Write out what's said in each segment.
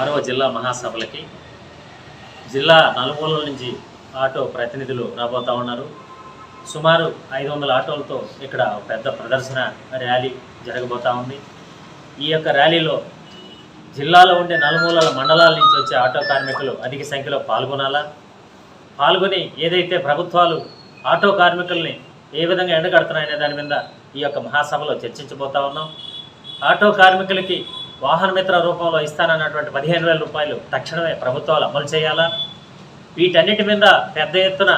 6వ జిల్లా మహాసభలకి జిల్లా నలుమూలల నుంచి ఆటో ప్రతినిధులు రాబోతూ ఉన్నారు. సుమారు 500 ఆటోలతో ఇక్కడ పెద్ద ప్రదర్శన ర్యాలీ జరగబోతూ ఉంది. ఈ యొక్క ర్యాలీలో జిల్లాలో ఉండే నలుమూలల మండలాల నుంచి వచ్చే ఆటో కార్మికులు అధిక సంఖ్యలో పాల్గొని ఏదైతే ప్రభుత్వాలు ఆటో కార్మికుల్ని ఏ విధంగా ఎండగడుతున్నాయనే దాని మీద ఈ యొక్క మహాసభలో చర్చించబోతా ఉన్నాం. ఆటో కార్మికులకి వాహన మిత్ర రూపంలో ఇస్తానన్నటువంటి 15,000 రూపాయలు తక్షణమే ప్రభుత్వాలు అమలు చేయాలా? వీటన్నిటి మీద పెద్ద ఎత్తున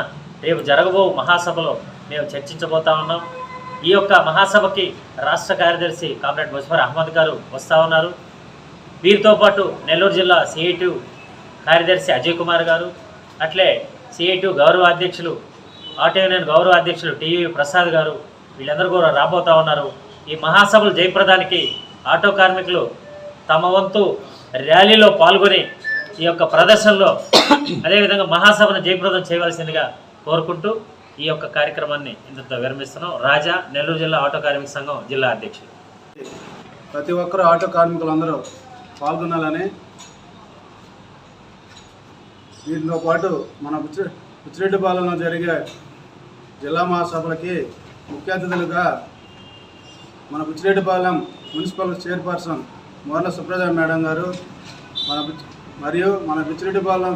రేపు జరగబో మహాసభలో మేము చర్చించబోతా ఉన్నాం. ఈ యొక్క మహాసభకి రాష్ట్ర కార్యదర్శి కామ్రేడ్ ముజఫర్ అహ్మద్ గారు వస్తూ ఉన్నారు. వీరితో పాటు నెల్లూరు జిల్లా సిఐటి కార్యదర్శి అజయ్ కుమార్ గారు, అట్లే సిఐటి గౌరవ అధ్యక్షులు ఆటో యూనియన్ గౌరవ అధ్యక్షులు టీవీ ప్రసాద్ గారు, వీళ్ళందరూ కూడా రాబోతూ ఉన్నారు. ఈ మహాసభలు జయప్రదానికి ఆటో కార్మికులు తమ వంతు ర్యాలీలో పాల్గొని ఈ యొక్క ప్రదర్శనలో అదేవిధంగా మహాసభను జయప్రదం చేయవలసిందిగా కోరుకుంటూ ఈ యొక్క కార్యక్రమాన్ని ఇంతతో విరమిస్తున్నాం. రాజా, నెల్లూరు జిల్లా ఆటో కార్మిక సంఘం జిల్లా అధ్యక్షులు. ప్రతి ఒక్కరూ ఆటో కార్మికులందరూ పాల్గొనాలని, దీంతో పాటు మన బుచ్చిరెడ్డిపాలెంలో జరిగే జిల్లా మహాసభలకి ముఖ్య అతిథులుగా మన Buchireddypalem municipal chairperson Morla Supraja madam గారు, మరియు మన బుచ్చిరెడ్డిపాలెం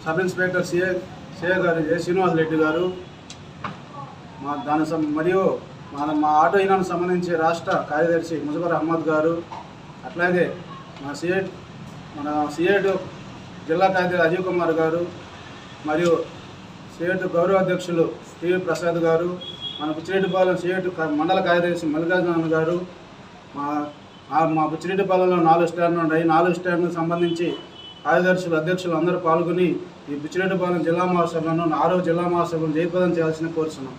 సబ్ ఇన్స్పెక్టర్ సిఏ గారు ఏ శ్రీనివాస్ రెడ్డి గారు, మరియు మా ఆటో యూనియన్కి సంబంధించి రాష్ట్ర కార్యదర్శి ముజఫర్ అహ్మద్ గారు, అట్లాగే మన సిఐటి జిల్లా కార్యదర్శి అజయ్ కుమార్ గారు, మరియు సిఐటి గౌరవ అధ్యక్షులు టీవీ ప్రసాద్ గారు, మన బుచ్చిరెడ్డిపాలెం సిఐటి మండల కార్యదర్శి మల్లికార్జున గారు, మా బుచ్చిరెడ్డిపాలెంలో 4 స్టాండ్లు ఉన్నాయి. 4 స్టాండ్లకు సంబంధించి కార్యదర్శులు అధ్యక్షులు అందరూ పాల్గొని ఈ బుచ్చిరెడ్డిపాలెం జిల్లా మహాసభలను 6వ జిల్లా మహాసభను జయప్రదం చేయాల్సిన కోరుతున్నాం.